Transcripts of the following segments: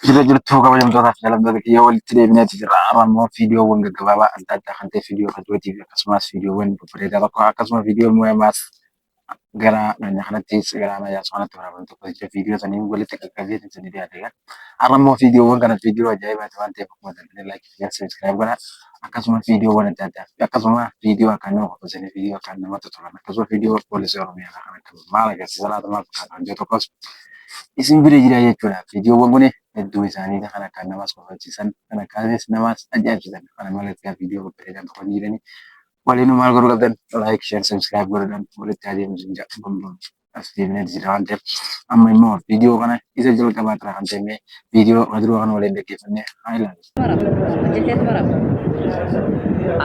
Jira jirtu kabajamtootaaf jalamtoota kiyya walitti deebineeti jira. Ammoo viidiyoowwan gaggabaabaa adda addaa kan ta'e viidiyoo kan du'atii fi akkasumas viidiyoowwan babbareedaa tokko akkasumas viidiyoo mu'eemaas gara naannoo kanattis gara ammayyaas kanatti waraabame tokko jira. Viidiyoo sanii walitti qaqqabee sanii dhiyaate. Ammoo viidiyoowwan kana viidiyoo ajaa'ibaati waan ta'eef akkuma dandeenye laayikii fi sabiskiraayib godhaa. Akkasumas viidiyoowwan adda addaa akkasumas viidiyoo akka nama qopheessanii viidiyoo akka namatti tolan akkasumas viidiyoo poolisii oromiyaa kan akka maal agarsiisa laata maal fakkaatan jedhu tokkos isin bira jira jechuudha. Viidiyoowwan kun hedduu isaanii kan akka namas qofachiisan kan akkasumas namas ajaa'ibsiisan kana malees viidiyoo babbareedan tokko jiranii waliin maal godhuu qabdan laayik sheer sabiskiraayib godhuudhaan walitti adeemuun jaallatamu as deemnee jira waan ta'eef amma immoo viidiyoo kana isa jalqabaa irraa kan ta'e viidiyoo maduroo kana waliin dhaggeeffannee haa ilaallu.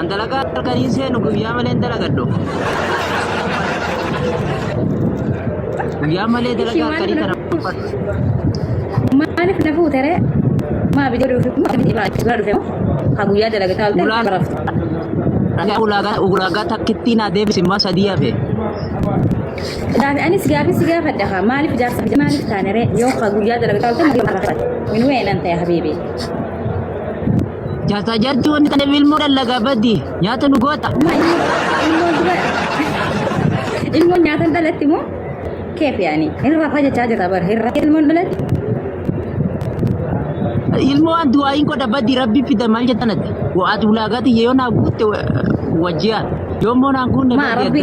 Antalaga kaniise nu guyyaa malee dalagadhu. Guyyaa malee dalagaa akkanii kana uffatu. Maaliif na fuutere? Maa viidiyoo dhufe haa guyyaa dalagataa ulaagaa takkittiin adeemsi immoo sadii hafe. Anis gaafa fadha maaliif jaarsa maaliif taanere yoo haa guyyaa dalagataa min weenan ta'e habiibi. Jata jechuun kan ilmoo dalagaa baddi nyaata nu goota. Ilmoo nyaata dhalatti moo keef yaani irraa fajjachaa jirra bara irraa ilmoo dhalatti. Ilmoo an du'aayin godha baddi rabbi fida maal jettanatti waati ulaagaati yoo naa guutte wajjiyaan yoo moo naan kunne baddi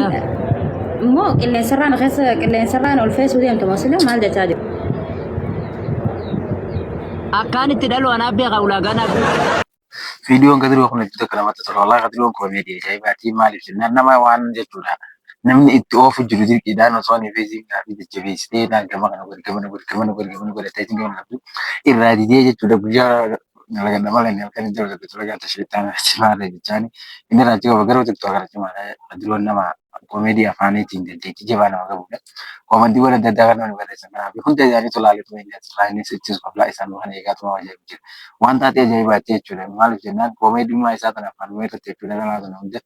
moo qilleensarraan ol feesuu deemtu masila maal jechaa jiru. Akkaan itti dhaloo anaaf beekaa ulaagaa naaf Viidiyoon gadi kun itti tokko namatti tola. Wallahi gadi koomeedii ajaa'ibaati maaliif jennaan nama waan jechuudha. Namni itti oofu jiru dirqiidhaan osoo hin feesiin gaaffii jajjabeessitee gama kana godhatee hin qabdu irraa didee jechuudha guyyaa dalagaa nama lanii halkan itti hojjetu dalagaa tasheettaan cimaadha jechaani inni irraa jiru garuu tiktook kana cimaadha. Gadiroon nama koomeedii afaaniitiin dandeettii jabaa nama qabudha. Koomandiiwwan adda addaa kan namni barreessan kanaaf hunda isaanii tolaaleetu inni sichis qoplaa isaan kan eegaatuma ajaa'ibu jira. Waan taatee ajaa'ibaatti jechuudha. Maaliif jennaan koomeediimaa isaa kana afaan irratti jechuudha nama kana hunda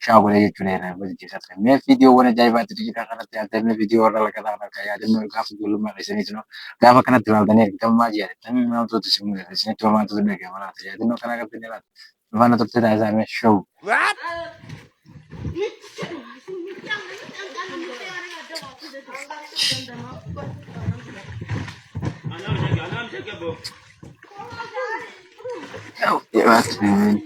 shaagolee jechuudha irraa hojjechiisaa ture. Mee viidiyoowwan ajaa'ibaatti jira kanatti alternee viidiyoo warra laqataa akka yaadannoo gaafa ijoollummaa keessanii jiru gaafa kanatti ilaaltanii argitammaa jaallatanii namoota isin mul'ata isinitti homaatu dhagahama laata yaadannoo kana qabdi ni laata. Dhufana turte taasisaa mee shawuu. Oh, yeah, that's man.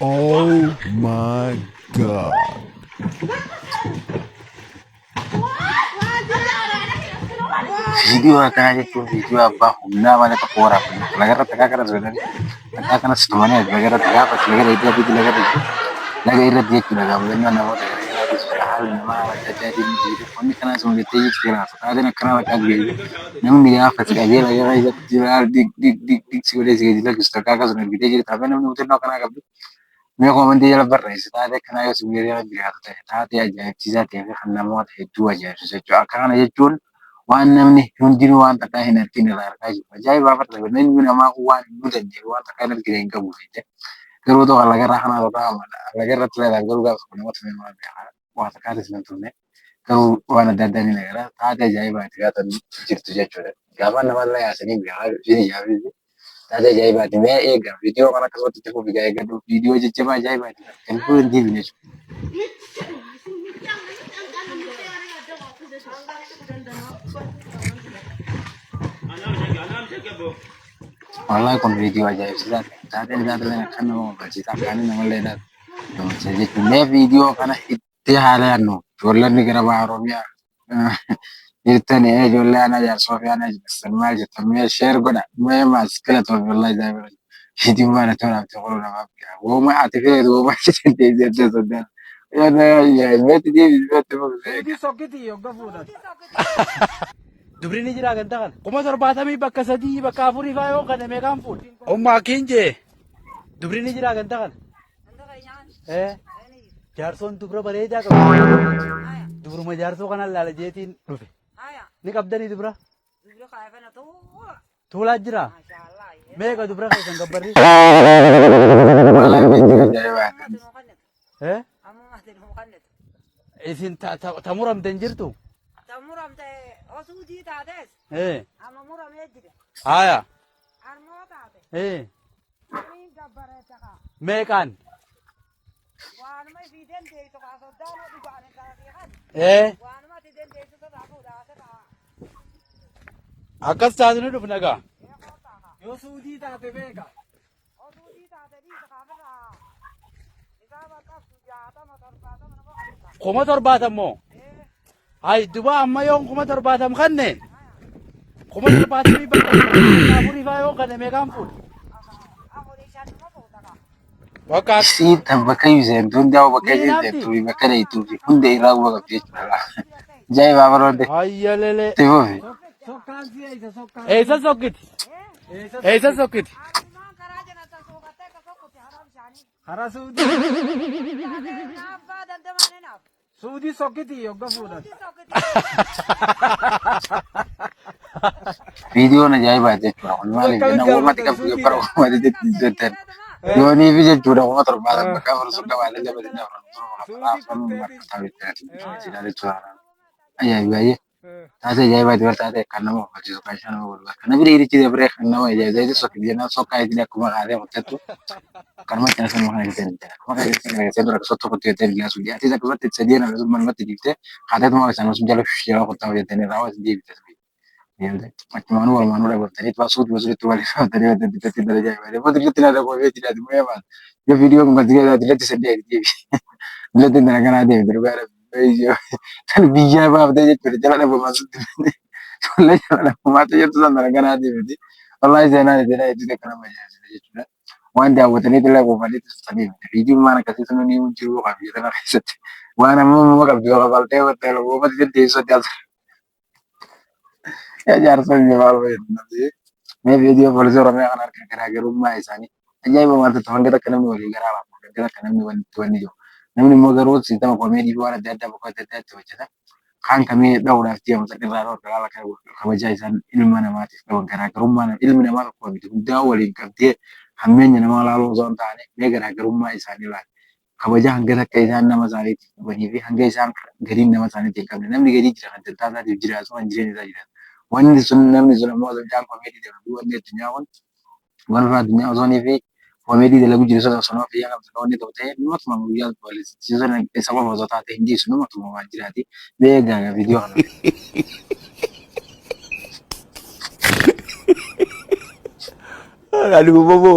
Oh my God. Video akana jechuun viidiyoo abbaa humnaa malee tokko waraabame. Lagarra takkaa kana soodanii takkaa kanas tumanii lagarra takkaa fakkii lagarra iddoo abiddi lagarra jiru. Laga irratti jechuudha gaafannaa namoota garaagaraa haalli namaa adda addaatiin jiru. Wanni kanas mul'attee jechuudha lafa. Taatee akkana bakka ga'e namni gaafa siqajee lagarra irratti jira dig si godhee si gadi lakkisu takkaa akkasuma argitee jirta. Taatee namni mutannoo akkanaa qabdu. Mee koomantii jala barreessi taatee akkanaa yoo si guyyaa biraatu ta'e taatee ajaa'ibsiisaa ta'ee fi kan namoota hedduu ajaa'ibsiisu jechuudha. Akkana jechuun waan namni hundinuu waan takkaa hin argine irraa argaa jiru. Ajaa'ibaa farda namni namaa kun waan hin dandeenye waan takkaa hin argine hin qabu jechuudha. Garuu tokko lagarraa kanaa tokko lagarratti leelaan garuu gaafa namoota nama beekaa waan takkaatis hin turne garuu waan adda addaa ni nagara taatee ajaa'ibaati gaafa jirtu jechuudha. Gaafa nama illee yaasanii beekaa fi yaafii taatee ajaa'ibaati mee eegaa viidiyoo kana akkasumatti itti fufi gaa eeggadhu viidiyoo jajjabaa ajaa'ibaati kan fuudhan diibi jechuudha. Wallahi kun viidiyoo ajaa'ibsiisaa ta'e taateen isaatiillee akka nama barbaachisa akkaan namallee dabalcha jechuudha. Mee viidiyoo kana itti haala yaadnu ijoollonni gara baha Oromiyaa jirtan ijoollee ana jaarsoo fi ana jirtan maal jettan mee sheer godha mee maaskila tolfi wallahi isaa viidiyoo mana tola fi qoloo namaaf ga'a. Wooma ati feetu wooma achi dandeessee soddaan. Meetti deebisu meetti sokkiti yogga fuudhan. Dubri ni jira ganta kan. Kuma torbaatamii bakka sadii bakka afurii faa yoo kana meeqaan fuudh. Ummaa kiinjee. Dubri ni jira ganta kan. Jaarsoon dubra bareedaa qabu. Dubruma jaarsoo kana laala jeetiin dhufe. Ni qabdanii dubra. Tuulaa jira. Meeqa dubra keessan gabbarri? Wallahi video ajaa'iba. Eh? Isin ta muramten jirtu? Muramte osuu taates Eh. amma muramee jira. Haya. Armoo taate Eh. ani gabbaree taqa. Meeqaan? Waanuma fi dandeessu kaa soddaan dhugaane taatee kan Eh. waanuma ti dandeessu sodaa fuudhaa ta'a. Akkas taatu ni dhufna gaa. Yoo suudii taate beeka. Osuu taate dhiisa kaafirraa isaa baqqabsu 60 nama 70 Kuma 70 moo? Ay duba amma yoon kuma 70 kanneen. Kuma 70 bakka afurii faa yoon kanneen meeqaan fuudha? afurii shanuma fuudha. Bakka Siitan bakka yuuseen hundaa bakka jirtu bakka dheetuu fi hunda irraa quba qabdi jechuudha. Ajaa'iba baroode. ayya lelee. Tifuufi. Sokkaan si eeysa sokkaan. Eessa sokkiti? Eessa sokkiti? Adumaan karaa jalatti suuqattee akka tokkotti haram isaanii. Hara suudii. Naaffaa dandamanii naaf. Suudii sokkiti yogga fuudhan. Viidiyoon ajaa'ibaa jechuudha. Kun maaliif jenna uummati qabdu bara uummati jettan. Yoonii fi jechuudha kuma 70 bakka fursu gabaadha jabatin ajaa'iba. Taatee ajaa'ibaati bar taatee kan nama hojjetu kan nama godhu kan namni hirichi dabree kan nama ajaa'iba sokki jenna sokkaa itti akkuma kaatee hojjetu kan macca sana kana itti jira. Maka itti kana itti dura sotto kotti itti ergaa sudi. Ati akka batte sadii na sun man batte difte kaatee tuma sana sun jala shira kotta hojjetanii raawwat deebite. Macca manu wal manu dabar tani tuwa suutu wasuri tuwa lifa tani wata bitatti daraja ibade. Botu litti na da ko veti da mu yaba. Yo video ko ngati da litti sadii deebi. Litti na kana deebi darbara. Tan biyya baafte jechuudha jala dhabu maasutti tolle jala dhabu maatu jettu san kana deemti wallahi seenaan itti itti kana majaajila jechuudha waan daawwatanii illee buufanii sanii viidiyoon waan akkasii sun ni jiru qabi jedhama keessatti waan ammoo qabdu yoo qabaltee wattee buufatti deddeessatti as yaa jaarsan ni maal fayyadu mee viidiyoo poolisii oromiyaa kan harka garaagarummaa isaanii ajaa'iba wanta ta'an gata akka namni walii garaa baafama gata akka namni wanni jiru. Namni immoo garuu siistama koomeedii fi waan adda addaa bakka adda addaatti hojjeta. Kaan kamii dha'uudhaaf deemu san irraa dhawuu dalaala kabajaa isaan ilma namaatiif qaban garaagarummaa ilmi namaa tokko miti hundaa waliin qabdee hammeenya namaa laaluu osoo hin taane mee garaagarummaa isaanii ilaali. Kabajaa hanga takka isaan nama isaaniitiif qabanii fi hanga isaan gadiin nama isaaniitiin qabne namni gadii jira kan daltaa isaatiif jiraatu kan jireenya isaa jiraatu. Wanni sun namni sun immoo sochaan koomeedii jedhamu wanni addunyaa kun waan addunyaa osoo fi Komedi dalagu jiru sana sono fi yang bisa kawin itu teh numa cuma melihat kualitas season yang sama bahasa tadi hindi numa cuma majirati bega nggak video kan Aduh bobo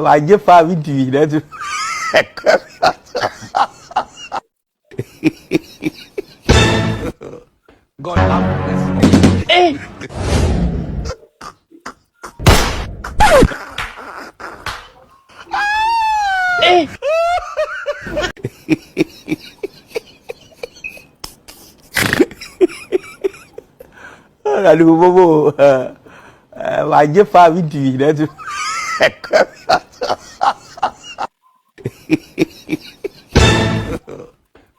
wajib pak video dah tu. God Eh. Aduh bobo wajib pak video dah tu.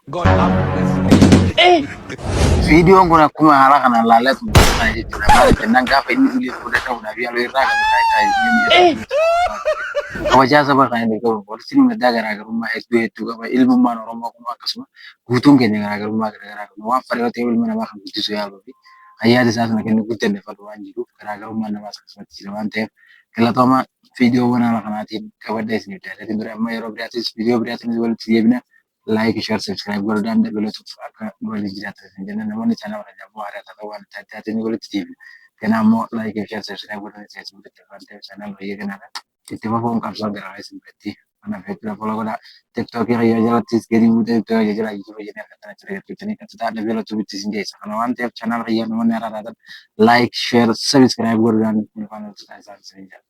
God Videoon kun akkuma haala kanaan laallatu kan jechuudha. Maal jennaan gaafa inni ulee fuudhee ta'uudhaaf yaaluu irraa kan taa'e kabajaa saba kan inni qabu poolisiin maddaa garaagarummaa hedduu qaba. Ilmummaan Oromoo kun akkasuma guutuun keenya garaagarummaa garaagaraa qaba. Waan fardii ta'e ilma namaa kan guddisu yaaluu fi ayyaana isaa sana kennu guddanne fadhu waan jiruuf garaagarummaan namaas akkasumatti jira waan ta'eef galatooma viidiyoowwan haala kanaatiin qabadda isiniif daalatiin ture amma yeroo biraatis viidiyoo biraatiin walitti deebina. Like, share, subscribe godhuudhaan dabalatuuf akka waliin jiraatan jenna namoonni chaanal kana jabboo haaraa ta'uu waan adda addaatiin walitti deebina. Kanaaf immoo like, share, subscribe godhuun keessatti biratti waan ta'eef chaanal baay'ee kanaadha. Itti fufuun qabsoo garaa isin biratti kanaaf hedduu follow godhaa. TikTok irra jalattis gadi buutee TikTok jala jiru jennee akka kana ciree jettanii kan tataa dabalatu bitti isin geessa. Kana waan ta'eef chaanal kiyyaa namoonni haaraa taatan like, share, subscribe godhuudhaan kun waan hojjetaa isaan isin jira.